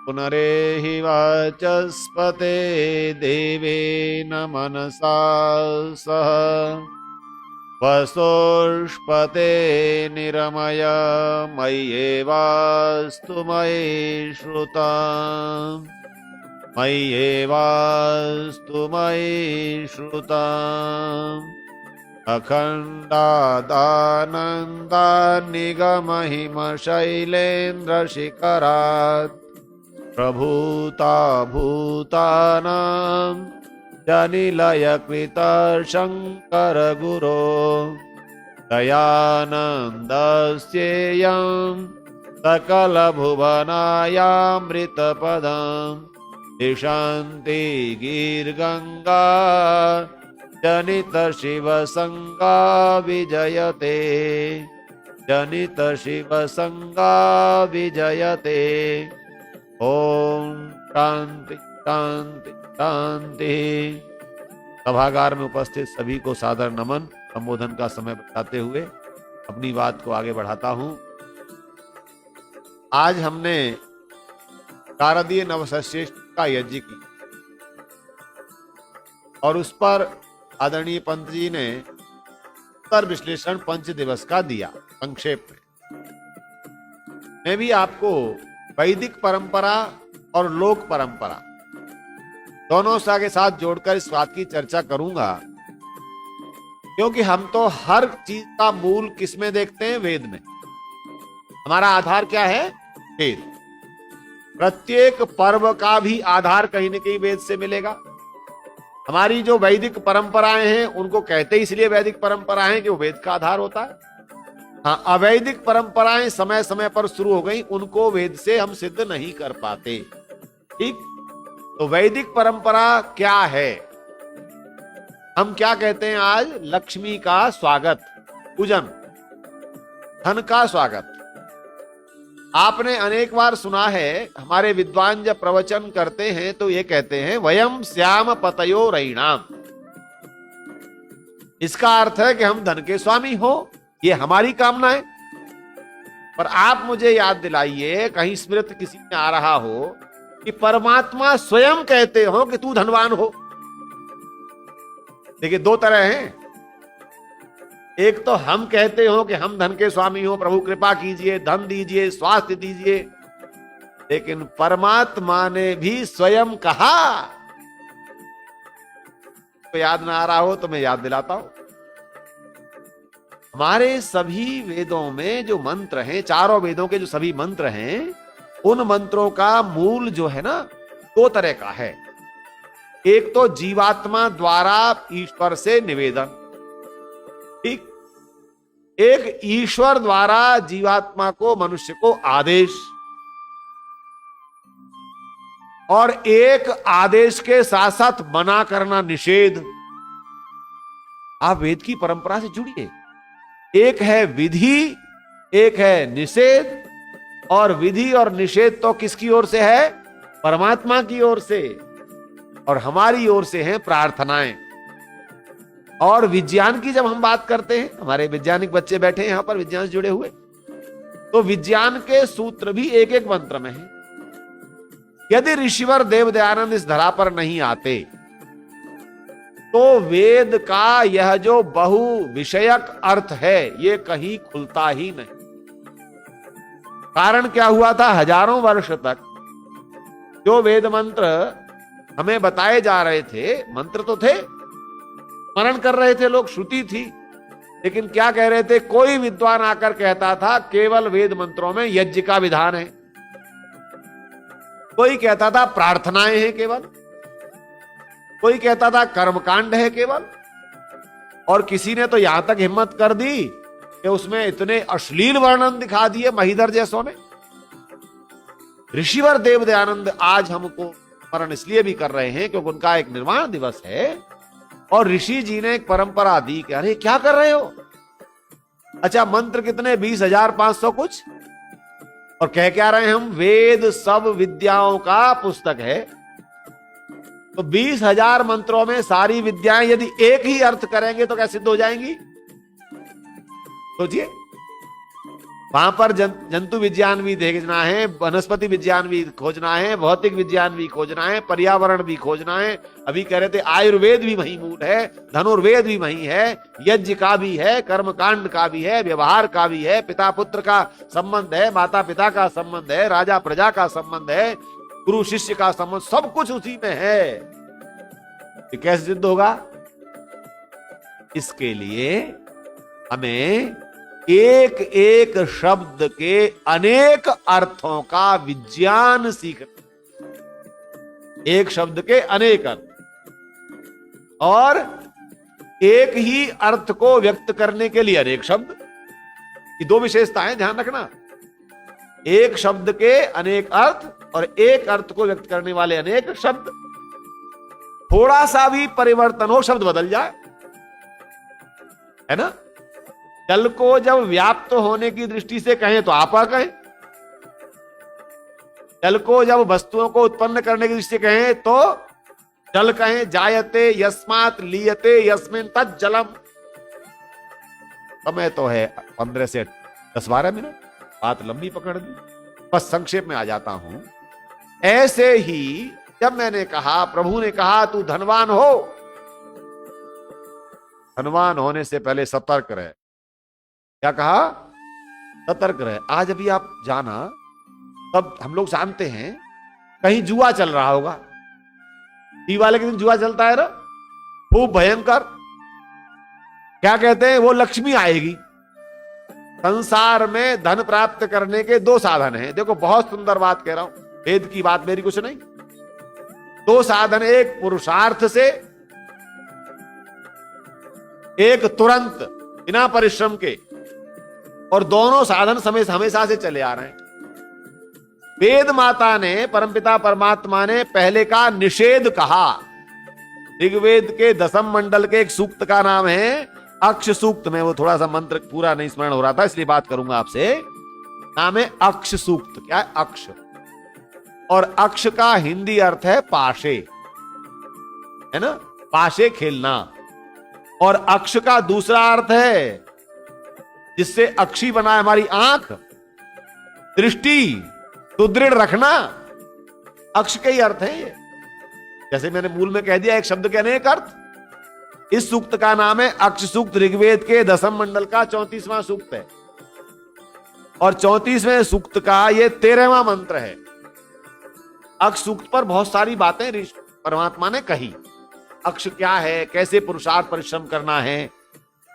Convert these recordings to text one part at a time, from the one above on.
पुनरेहि वाचस्पते देवेन मनसा सह वसोष्पते निरमय मय्येवास्तु मयि श्रुता मय्येवास्तु मयि श्रुता अखण्डादानन्दान्निगमहिमशैलेन्द्रशिखरात् प्रभूता भूतानां जनिलयकृत शङ्कर गुरो दयानन्दस्येयं सकलभुवनायामृतपदम् दिशन्ति गीर्गङ्गा जनित शिव संगा विजयते जनित शिव संगा विजयते। ओम शांति शांति शांति। सभागार में उपस्थित सभी को सादर नमन। संबोधन का समय बताते हुए अपनी बात को आगे बढ़ाता हूं। आज हमने शारदीय नवसश्रेष्ठ का यज्ञ की और उस पर आदरणीय पंत जी ने उत्तर विश्लेषण 5 दिवस का दिया संक्षेप में। मैं भी आपको वैदिक परंपरा और लोक परंपरा दोनों के साथ जोड़कर इस बात की चर्चा करूंगा, क्योंकि हम तो हर चीज का मूल किसमें देखते हैं? वेद में। हमारा आधार क्या है? वेद। प्रत्येक पर्व का भी आधार कहीं न कहीं वेद से मिलेगा। हमारी जो वैदिक परंपराएं हैं उनको कहते इसलिए वैदिक परंपराएं हैं कि वो वेद का आधार होता है। हाँ, अवैदिक परंपराएं समय समय पर शुरू हो गई, उनको वेद से हम सिद्ध नहीं कर पाते। ठीक, तो वैदिक परंपरा क्या है? हम क्या कहते हैं आज? लक्ष्मी का स्वागत, पूजन, धन का स्वागत। आपने अनेक बार सुना है, हमारे विद्वान जब प्रवचन करते हैं तो ये कहते हैं वयम श्याम पतयो रैणाम। इसका अर्थ है कि हम धन के स्वामी हो, ये हमारी कामना है। पर आप मुझे याद दिलाइए, कहीं स्मृति किसी में आ रहा हो कि परमात्मा स्वयं कहते हो कि तू धनवान हो। देखिए, 2 तरह हैं। एक तो हम कहते हो कि हम धन के स्वामी हो, प्रभु कृपा कीजिए, धन दीजिए, स्वास्थ्य दीजिए, लेकिन परमात्मा ने भी स्वयं कहा। तो याद ना आ रहा हो तो मैं याद दिलाता हूं। हमारे सभी वेदों में जो मंत्र हैं, चारों वेदों के जो सभी मंत्र हैं, उन मंत्रों का मूल जो है ना 2 तरह का है। एक तो जीवात्मा द्वारा ईश्वर से निवेदन, ठीक, एक ईश्वर द्वारा जीवात्मा को, मनुष्य को आदेश, और एक आदेश के साथ साथ मना करना, निषेध। आप वेद की परंपरा से जुड़िए। एक है विधि, एक है निषेध, और विधि और निषेध तो किसकी ओर से है? परमात्मा की ओर से, और हमारी ओर से हैं प्रार्थनाएं। और विज्ञान की जब हम बात करते हैं, हमारे वैज्ञानिक बच्चे बैठे हैं यहां पर, विज्ञान से जुड़े हुए, तो विज्ञान के सूत्र भी एक एक मंत्र में है। यदि ऋषिवर देव दयानंद इस धरा पर नहीं आते तो वेद का यह जो बहु विषयक अर्थ है ये कहीं खुलता ही नहीं। कारण क्या हुआ था? हजारों वर्ष तक जो वेद मंत्र हमें बताए जा रहे थे, मंत्र तो थे, स्मरण कर रहे थे लोग, श्रुति थी, लेकिन क्या कह रहे थे? कोई विद्वान आकर कहता था केवल वेद मंत्रों में यज्ञ का विधान है, कोई कहता था प्रार्थनाएं हैं केवल, कोई कहता था कर्मकांड है केवल, और किसी ने तो यहां तक हिम्मत कर दी कि उसमें इतने अश्लील वर्णन दिखा दिए महिधर जैसों ने। ऋषिवर देव दयानंद आज हमको स्मरण इसलिए भी कर रहे हैं क्योंकि उनका एक निर्वाण दिवस है, और ऋषि जी ने एक परंपरा दी कि अरे क्या कर रहे हो? अच्छा, मंत्र कितने? 20,500 कुछ, और कह क्या रहे हैं हम? वेद सब विद्याओं का पुस्तक है। तो 20,000 मंत्रों में सारी विद्याएं यदि एक ही अर्थ करेंगे तो क्या सिद्ध हो जाएंगी? सोचिए। वहां पर जंतु विज्ञान भी देखना है, वनस्पति विज्ञान भी खोजना है, भौतिक विज्ञान भी खोजना है, पर्यावरण भी खोजना है। अभी कह रहे थे आयुर्वेद भी वही मूल है, धनुर्वेद भी वही है, यज्ञ का भी है, कर्मकांड का भी है, व्यवहार का भी है, पिता पुत्र का संबंध है, माता पिता का संबंध है, राजा प्रजा का संबंध है, गुरु शिष्य का संबंध, सब कुछ उसी में है। ये कैसे सिद्ध होगा? इसके लिए हमें एक एक शब्द के अनेक अर्थों का विज्ञान सीखना। एक शब्द के अनेक अर्थ और एक ही अर्थ को व्यक्त करने के लिए अनेक शब्द, ये दो विशेषताएं ध्यान रखना। एक शब्द के अनेक अर्थ और एक अर्थ को व्यक्त करने वाले अनेक शब्द। थोड़ा सा भी परिवर्तन हो, शब्द बदल जाए, है ना। जल को जब व्याप्त होने की दृष्टि से कहें तो आपा कहें, जल को जब वस्तुओं को उत्पन्न करने की दृष्टि से कहें तो जल कहें। जायते यस्मात् लीयते यस्मिन् तत् जलम। समय तो है 15 से 10-12 मिनट, बात लंबी पकड़ दी, बस संक्षेप में आ जाता हूं। ऐसे ही जब मैंने कहा, प्रभु ने कहा तू धनवान हो, धनवान होने से पहले सतर्क रहे। क्या कहा? सतर्क रहे। आज अभी आप जाना, तब हम लोग जानते हैं कहीं जुआ चल रहा होगा, दिवाली के दिन जुआ चलता है ना, खूब भयंकर। क्या कहते हैं? वो लक्ष्मी आएगी। संसार में धन प्राप्त करने के दो साधन हैं। देखो बहुत सुंदर बात कह रहा हूं, वेद की बात मेरी कुछ नहीं। दो साधन, एक पुरुषार्थ से, एक तुरंत बिना परिश्रम के, और दोनों साधन हमेशा से चले आ रहे हैं। वेद माता ने, परमपिता परमात्मा ने पहले का निषेध कहा। ऋग्वेद के 10वें मंडल के एक सूक्त का नाम है अक्ष सूक्त। में वो थोड़ा सा मंत्र पूरा नहीं स्मरण हो रहा था, इसलिए बात करूंगा आपसे। नाम है अक्ष सूक्त। क्या है? अक्ष। और अक्ष का हिंदी अर्थ है पाशे, है ना, पाशे खेलना। और अक्ष का दूसरा अर्थ है, जिससे अक्षी बनाए हमारी आंख, दृष्टि सुदृढ़ रखना। अक्ष के ही अर्थ है ये। जैसे मैंने मूल में कह दिया, एक शब्द के अनेक अर्थ। इस सूक्त का नाम है अक्ष सूक्त। ऋग्वेद के 10वें मंडल का 34वां सूक्त है, और 34वें सूक्त का ये 13वां मंत्र है। अक्ष सूक्त पर बहुत सारी बातें परमात्मा ने कही। अक्ष क्या है, कैसे पुरुषार्थ परिश्रम करना है,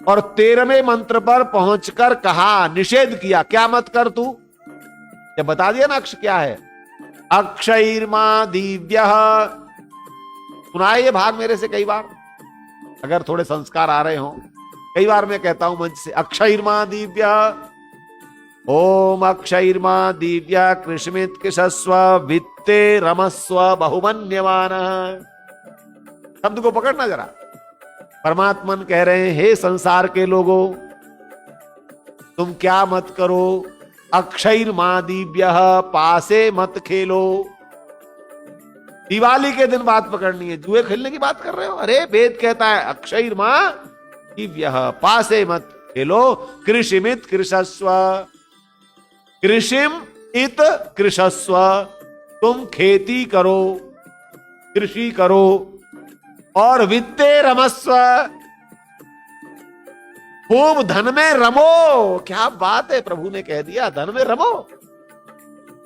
और 13वें मंत्र पर पहुंचकर कहा, निषेध किया, क्या मत कर तू। जब बता दिया ना अक्ष क्या है, अक्षयर्मा दिव्य। सुना ये भाग मेरे से कई बार, अगर थोड़े संस्कार आ रहे हो। कई बार मैं कहता हूं मंच से, अक्षयर्मा दिव्य, ओम अक्षयर्मा दिव्य कृष्मित कृषस्व वित्ते रमस्व बहुमन्यमान। शब्द को पकड़ना जरा। परमात्मन कह रहे हैं, हे संसार के लोगों, तुम क्या मत करो, अक्षयर्मा दिव्य, पासे मत खेलो। दिवाली के दिन बात पकड़नी है, जुए खेलने की बात कर रहे हो? अरे वेद कहता है अक्षयर्मा दिव्य, पासे मत खेलो। कृषिमित कृषस्व, कृषिम इत कृषस्व, तुम खेती करो, कृषि करो। और वित्ते रमस्व, खूब धन में रमो। क्या बात है, प्रभु ने कह दिया धन में रमो,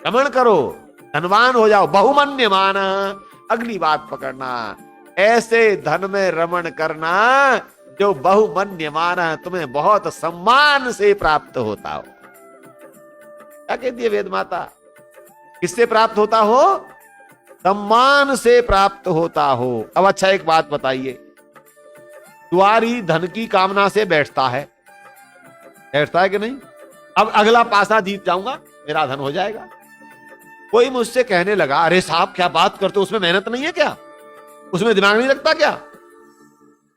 रमण करो, धनवान हो जाओ। बहुमन्यमान, अगली बात पकड़ना, ऐसे धन में रमण करना जो बहुमन्यमान, तुम्हें बहुत सम्मान से प्राप्त होता हो। क्या कहती है वेद माता? किससे प्राप्त होता हो? सम्मान से प्राप्त होता हो। अब अच्छा एक बात बताइए, द्वारी धन की कामना से बैठता है कि नहीं? अब अगला पासा जीत जाऊंगा, मेरा धन हो जाएगा। कोई मुझसे कहने लगा, अरे साहब क्या बात करते हो, उसमें मेहनत नहीं है क्या, उसमें दिमाग नहीं लगता क्या?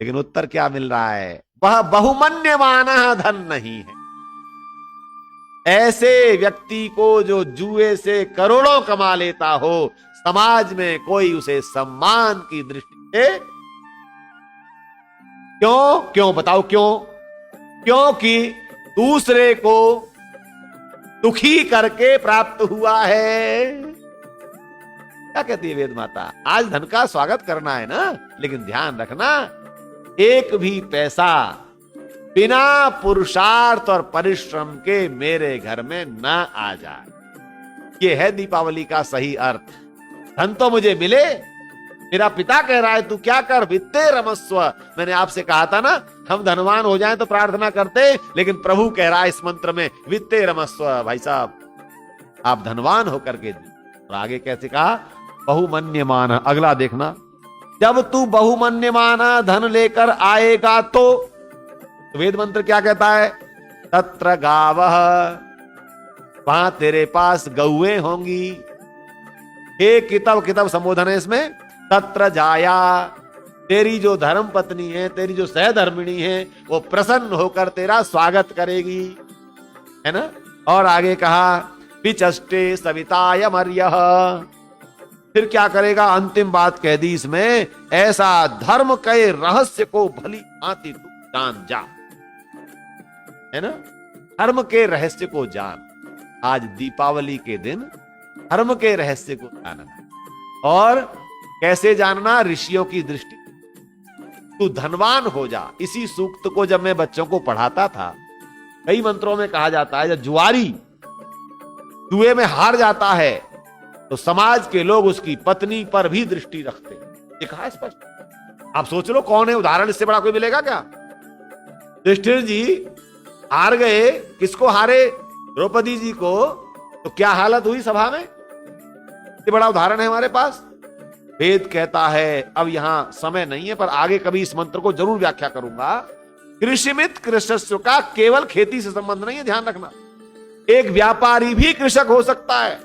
लेकिन उत्तर क्या मिल रहा है? वह बहुमन्यमान धन नहीं है। ऐसे व्यक्ति को जो जुए से करोड़ों कमा लेता हो, समाज में कोई उसे सम्मान की दृष्टि से, क्यों बताओ क्यों? क्योंकि दूसरे को दुखी करके प्राप्त हुआ है। क्या कहती है वेद माता? आज धन का स्वागत करना है ना, लेकिन ध्यान रखना एक भी पैसा बिना पुरुषार्थ और परिश्रम के मेरे घर में न आ जाए। ये है दीपावली का सही अर्थ। धन तो मुझे मिले, मेरा पिता कह रहा है तू क्या कर, वित्ते रमस्व। मैंने आपसे कहा था ना हम धनवान हो जाएं तो प्रार्थना करते, लेकिन प्रभु कह रहा है इस मंत्र में वित्ते रमस्व। भाई साहब आप धनवान होकर के और आगे कैसे कहा, बहुमन्यमान। अगला देखना, जब तू बहुमन्यमान धन लेकर आएगा तो वेद मंत्र क्या कहता है, तत्र गावः, वहां तेरे पास गौएं होंगी। हे कितव, कितव संबोधन है इसमें, तत्र जाया, तेरी जो धर्म पत्नी है, तेरी जो सहधर्मिणी है, वो प्रसन्न होकर तेरा स्वागत करेगी, है ना। और आगे कहा विचष्टे सविताय मर्यः, फिर क्या करेगा, अंतिम बात कह दी इसमें, ऐसा धर्म के रहस्य को भली भांति तू जान जा, है ना। धर्म के रहस्य को जान। आज दीपावली के दिन धर्म के रहस्य को जानना। और कैसे जानना, ऋषियों की दृष्टि। तू धनवान हो जा। इसी सूक्त को जब मैं बच्चों को पढ़ाता था, कई मंत्रों में कहा जाता है जब जुआरी जुए में हार जाता है तो समाज के लोग उसकी पत्नी पर भी दृष्टि रखते। ये कहा स्पष्ट। आप सोच लो कौन है उदाहरण, इससे बड़ा कोई मिलेगा क्या? युधिष्ठिर जी हार गए, किसको हारे, द्रौपदी जी को, तो क्या हालत हुई सभा में। ये बड़ा उदाहरण है हमारे पास। वेद कहता है, अब यहां समय नहीं है पर आगे कभी इस मंत्र को जरूर व्याख्या करूंगा। कृषिमित कृषस्व का केवल खेती से संबंध नहीं है, ध्यान रखना। एक व्यापारी भी कृषक हो सकता है,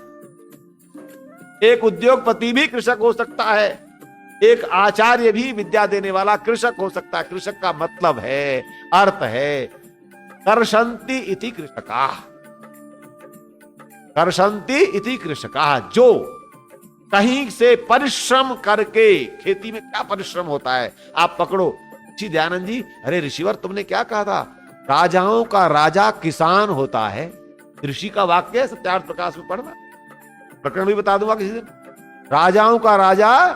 एक उद्योगपति भी कृषक हो सकता है, एक आचार्य भी विद्या देने वाला कृषक हो सकता है। कृषक का मतलब है, अर्थ है कर्षन्ति इति कृषका, कर्षन्ति इति कृषका, जो कहीं से परिश्रम करके, खेती में क्या परिश्रम होता है आप पकड़ो। जी दयानंद जी, अरे ऋषिवर तुमने क्या कहा था, राजाओं का राजा किसान होता है। ऋषि का वाक्य है, सत्यार्थ प्रकाश में पढ़ना, प्रकरण भी बता दूंगा किसी दिन। राजाओं का राजा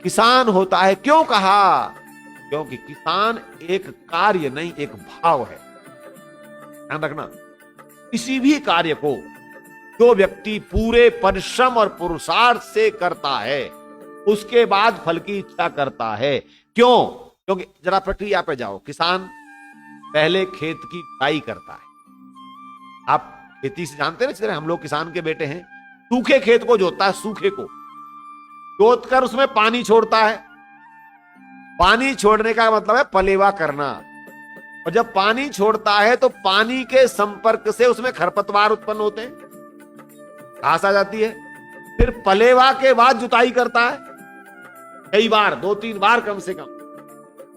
किसान होता है, क्यों कहा, क्योंकि किसान एक कार्य नहीं एक भाव है। ध्यान रखना, किसी भी कार्य को जो व्यक्ति पूरे परिश्रम और पुरुषार्थ से करता है उसके बाद फल की इच्छा करता है। क्यों? क्योंकि जरा प्रक्रिया पे जाओ। किसान पहले खेत की जुताई करता है। आप खेती से जानते हैं ना, हम लोग किसान के बेटे हैं। सूखे खेत को जोतता है, सूखे को जोत कर उसमें पानी छोड़ता है। पानी छोड़ने का मतलब है पलेवा करना। और जब पानी छोड़ता है तो पानी के संपर्क से उसमें खरपतवार उत्पन्न होते हैं, घास आ जाती है। फिर पलेवा के बाद जुताई करता है, कई बार 2-3 बार कम से कम।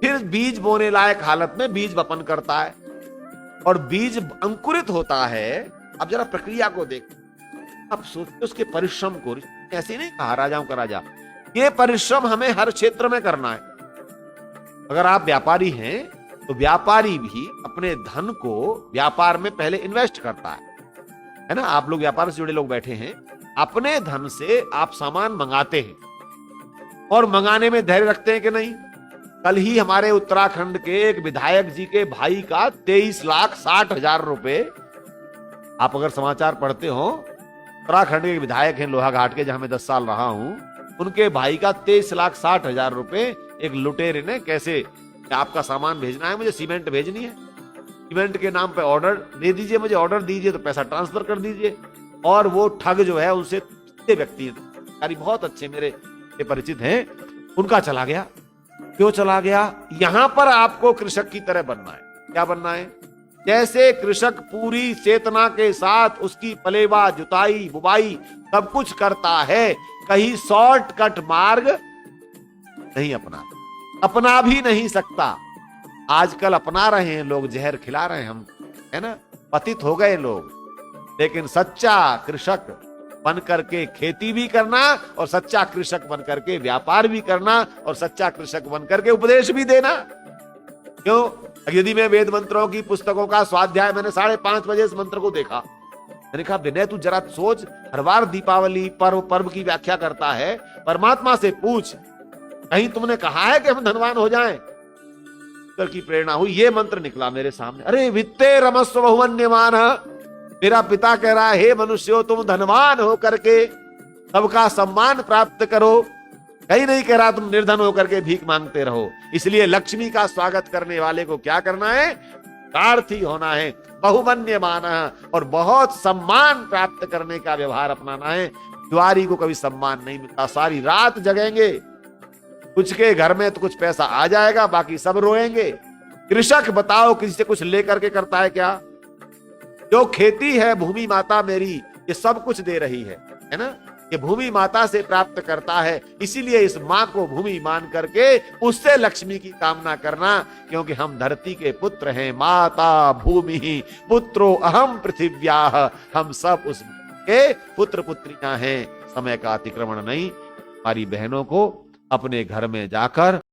फिर बीज बोने लायक हालत में बीज वपन करता है और बीज अंकुरित होता है। अब जरा प्रक्रिया को देख, अब सोचते उसके परिश्रम को। ऐसे नहीं कहा राजाओं का राजा, ये परिश्रम हमें हर क्षेत्र में करना है। अगर आप व्यापारी हैं तो व्यापारी भी अपने धन को व्यापार में पहले इन्वेस्ट करता है ना। आप लोग व्यापार से जुड़े लोग बैठे हैं, अपने धन से आप सामान मंगाते हैं और मंगाने में धैर्य रखते हैं कि नहीं। कल ही हमारे उत्तराखंड के एक विधायक जी के भाई का 23,60,000 रुपए, आप अगर समाचार पढ़ते हो, उत्तराखंड के विधायक हैं लोहाघाट के, जहां मैं 10 साल रहा हूं, उनके भाई का 23,60,000 रुपए एक लुटेरे ने, कैसे आपका सामान भेजना है, मुझे सीमेंट भेजनी है, सीमेंट के नाम पे ऑर्डर दे दीजिए, मुझे ऑर्डर दीजिए तो पैसा ट्रांसफर कर दीजिए। और वो ठग जो है उनसे व्यक्ति बहुत अच्छे मेरे परिचित हैं, उनका चला गया। क्यों चला गया? यहां पर आपको कृषक की तरह बनना है। क्या बनना है? जैसे कृषक पूरी चेतना के साथ उसकी पलेवा, जुताई, बुवाई सब कुछ करता है, कहीं शॉर्टकट मार्ग नहीं अपना भी नहीं सकता। आजकल अपना रहे हैं लोग, जहर खिला रहे हैं हम, है ना, पतित हो गए लोग। लेकिन सच्चा कृषक बन करके खेती भी करना और सच्चा कृषक बन करके व्यापार भी करना और सच्चा कृषक बन करके उपदेश भी देना। क्यों? यदि मैं वेद मंत्रों की पुस्तकों का स्वाध्याय, मैंने 5:30 बजे इस मंत्र को देखा, मैंने कहा विनय तू जरा सोच, हर बार दीपावली पर्व की व्याख्या करता है, परमात्मा से पूछ कहीं तुमने कहा है कि हम धनवान हो जाएं? की प्रेरणा हुई, ये मंत्र निकला मेरे सामने, अरे वित्ते रमस्व बहुमन्यमान। मेरा पिता कह रहा है हे मनुष्यों तुम धनवान हो करके सबका सम्मान प्राप्त करो, कहीं नहीं कह रहा तुम निर्धन होकर के भीख मांगते रहो। इसलिए लक्ष्मी का स्वागत करने वाले को क्या करना है? प्रार्थी होना है, बहुमन्यमान, और बहुत सम्मान प्राप्त करने का व्यवहार अपनाना है। द्वारी को कभी सम्मान नहीं मिलता, सारी रात जगेंगे, कुछ के घर में तो कुछ पैसा आ जाएगा, बाकी सब रोएंगे। कृषक बताओ किसी से कुछ लेकर के करता है क्या? जो खेती है भूमि माता मेरी, ये सब कुछ दे रही है ना, ये भूमि माता से प्राप्त करता है। इसीलिए इस माँ को भूमि मान करके उससे लक्ष्मी की कामना करना, क्योंकि हम धरती के पुत्र हैं। माता भूमि पुत्रो अहम पृथिव्याः, हम सब उस के पुत्र पुत्रियां हैं। समय का अतिक्रमण नहीं, हमारी बहनों को अपने घर में जाकर